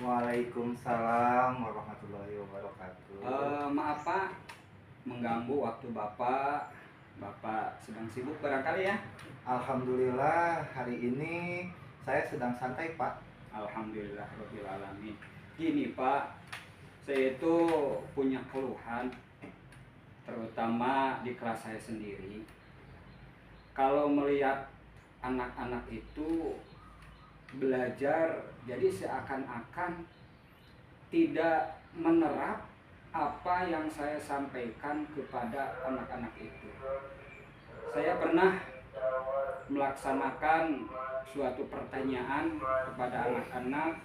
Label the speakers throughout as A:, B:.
A: Waalaikumsalam warahmatullahi wabarakatuh.
B: Maaf Pak, mengganggu waktu Bapak. Bapak sedang sibuk barangkali ya?
A: Alhamdulillah hari ini saya sedang santai, Pak.
B: Alhamdulillah Rabbil Alamin. Gini Pak, saya itu punya keluhan, terutama di kelas saya sendiri. Kalau melihat anak-anak itu belajar, jadi seakan-akan tidak menerap apa yang saya sampaikan kepada anak-anak itu. Saya pernah melaksanakan suatu pertanyaan kepada anak-anak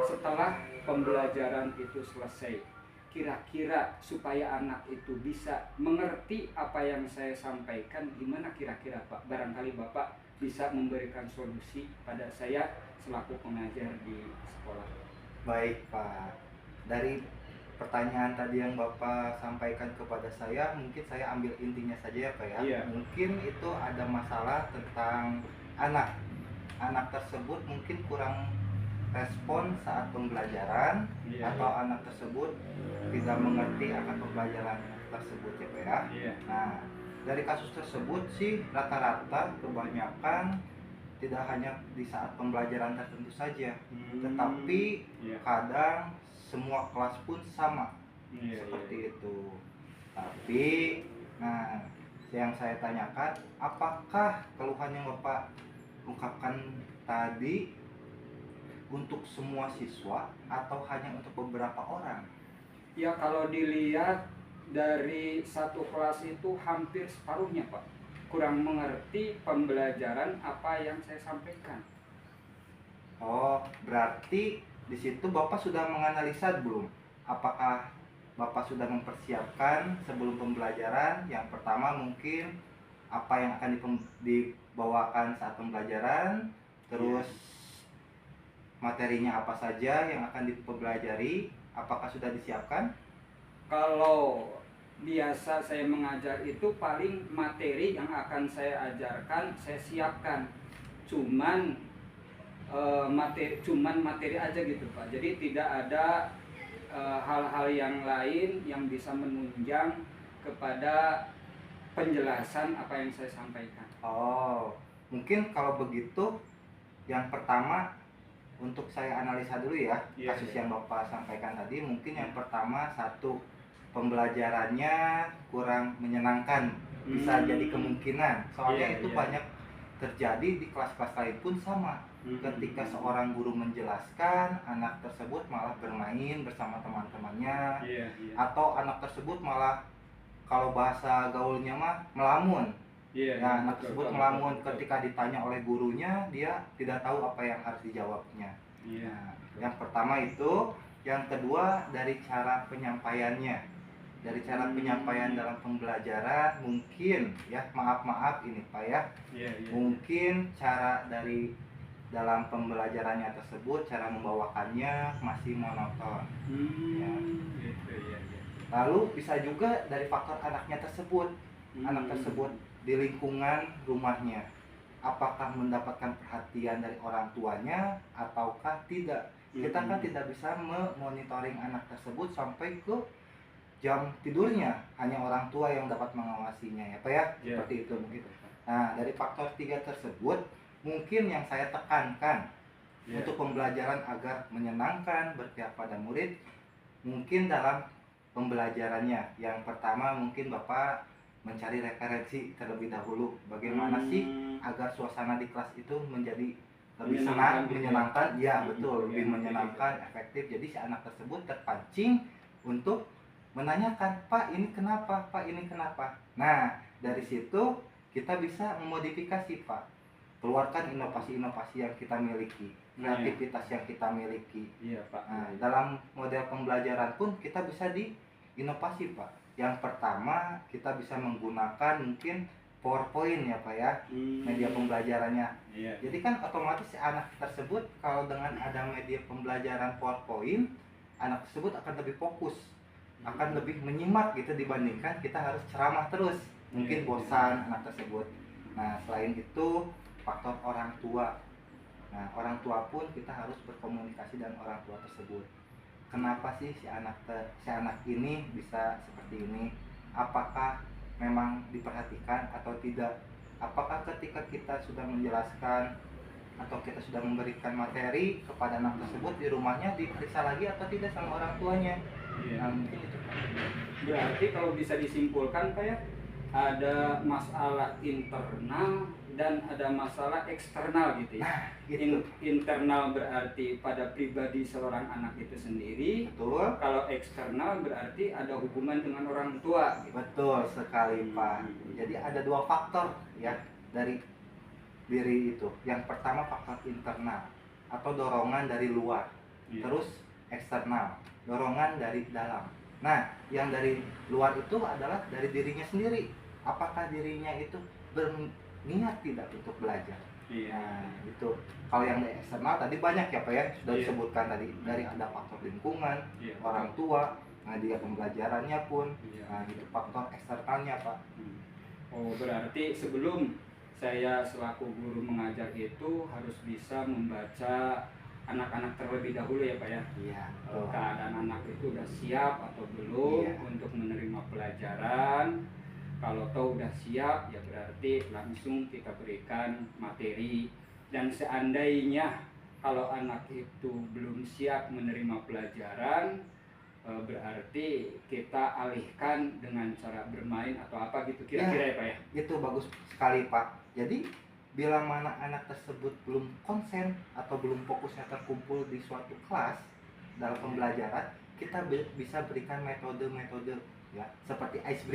B: setelah pembelajaran itu selesai. Kira-kira supaya anak itu bisa mengerti apa yang saya sampaikan, gimana kira-kira Pak? Barangkali Bapak bisa memberikan solusi pada saya selaku pengajar di sekolah.
A: Baik, Pak. Dari pertanyaan tadi yang Bapak sampaikan kepada saya, mungkin saya ambil intinya saja ya, Pak ya.
B: Iya.
A: Mungkin itu ada masalah tentang anak. Anak tersebut mungkin kurang respon saat pembelajaran,
B: Iya,
A: atau
B: iya.
A: anak tersebut tidak mengerti akan pembelajaran tersebut ya, Pak ya.
B: Iya.
A: Nah, dari kasus tersebut sih rata-rata kebanyakan tidak hanya di saat pembelajaran tertentu saja, tetapi
B: Iya.
A: kadang semua kelas pun sama,
B: Iya,
A: seperti
B: iya.
A: itu. Tapi, nah, yang saya tanyakan, apakah keluhan yang Bapak ungkapkan tadi untuk semua siswa atau hanya untuk beberapa orang?
B: Ya kalau dilihat dari satu kelas itu hampir separuhnya Pak kurang mengerti pembelajaran apa yang saya sampaikan.
A: Oh, berarti di situ Bapak sudah menganalisa belum? Apakah Bapak sudah mempersiapkan sebelum pembelajaran? Yang pertama mungkin apa yang akan dibawakan saat pembelajaran, terus materinya apa saja yang akan dipelajari, apakah sudah disiapkan?
B: Kalau biasa saya mengajar itu paling materi yang akan saya ajarkan saya siapkan, cuman materi aja gitu Pak. Jadi tidak ada hal-hal yang lain yang bisa menunjang kepada penjelasan apa yang saya sampaikan.
A: Oh, mungkin kalau begitu yang pertama untuk saya analisa dulu ya, kasus yang Bapak sampaikan tadi. Mungkin yang pertama, satu, pembelajarannya kurang menyenangkan, bisa jadi kemungkinan. Soalnya itu banyak terjadi di kelas-kelas lain pun sama. Ketika seorang guru menjelaskan, anak tersebut malah bermain bersama teman-temannya, atau anak tersebut malah, kalau bahasa gaulnya mah, melamun. Nah, anak tersebut melamun ketika ditanya oleh gurunya, dia tidak tahu apa yang harus dijawabnya. Nah, yang pertama itu. Yang kedua, dari cara penyampaiannya. Dari cara penyampaian dalam pembelajaran, mungkin ya, maaf ini Pak ya, mungkin cara dari dalam pembelajarannya tersebut, cara membawakannya masih monoton. Lalu bisa juga dari faktor anaknya tersebut. Anak tersebut di lingkungan rumahnya, apakah mendapatkan perhatian dari orang tuanya ataukah tidak. Kita kan tidak bisa memonitoring anak tersebut sampai ke jam tidurnya, hanya orang tua yang dapat mengawasinya ya Pak ya, seperti itu mungkin. Nah, dari faktor 3 tersebut mungkin yang saya tekankan untuk pembelajaran agar menyenangkan, berpihak pada murid, mungkin dalam pembelajarannya, yang pertama mungkin Bapak mencari referensi terlebih dahulu, bagaimana sih agar suasana di kelas itu menjadi lebih senang, menyenangkan. Ya betul, lebih menyenangkan, efektif. Jadi si anak tersebut terpancing untuk menanyakan, Pak ini kenapa, Pak ini kenapa. Nah, dari situ kita bisa memodifikasi Pak, keluarkan inovasi-inovasi yang kita miliki, kreativitas yang kita miliki. Nah, dalam model pembelajaran pun kita bisa diinovasi Pak. Yang pertama, kita bisa menggunakan mungkin PowerPoint ya Pak ya, media pembelajarannya. Jadi kan otomatis si anak tersebut kalau dengan ada media pembelajaran PowerPoint, anak tersebut akan lebih fokus, akan lebih menyimak gitu, dibandingkan kita harus ceramah terus, mungkin bosan anak tersebut. Nah, selain itu faktor orang tua. Nah, orang tua pun kita harus berkomunikasi dengan orang tua tersebut. Kenapa sih si anak ini bisa seperti ini? Apakah memang diperhatikan atau tidak? Apakah ketika kita sudah menjelaskan atau kita sudah memberikan materi kepada anak tersebut di rumahnya diperiksa lagi atau tidak sama orang tuanya?
B: Iya.
A: Nah, mungkin itu.
B: Berarti kalau bisa disimpulkan Pak ya, ada masalah internal dan ada masalah eksternal gitu ya.
A: Nah, gitu.
B: Internal berarti pada pribadi seorang anak itu sendiri.
A: Betul.
B: Kalau eksternal berarti ada hubungan dengan orang tua gitu.
A: Betul sekali, Pak. Jadi ada dua faktor ya dari diri itu. Yang pertama faktor internal atau dorongan dari luar.
B: Iya.
A: Terus eksternal, dorongan dari dalam. Nah, yang dari luar itu adalah dari dirinya sendiri. Apakah dirinya itu berniat tidak untuk belajar?
B: Iya.
A: Nah, itu. Kalau yang dari eksternal tadi banyak ya, Pak ya, sudah
B: Iya.
A: disebutkan tadi. Dari ada faktor lingkungan,
B: Iya.
A: orang tua, nah dia pembelajarannya pun.
B: Iya.
A: Nah, itu faktor eksternalnya, Pak.
B: Oh, berarti sebelum saya selaku guru mengajar itu harus bisa membaca anak-anak terlebih dahulu ya Pak ya.
A: Iya.
B: Keadaan anak itu udah siap atau belum
A: Iya.
B: untuk menerima pelajaran. Kalau tahu udah siap ya berarti langsung kita berikan materi. Dan seandainya kalau anak itu belum siap menerima pelajaran, berarti kita alihkan dengan cara bermain atau apa gitu kira-kira ya Pak ya.
A: Itu bagus sekali, Pak. Jadi bila mana anak tersebut belum konsen atau belum fokusnya terkumpul di suatu kelas dalam pembelajaran, kita bisa berikan metode-metode ya seperti ice breathing.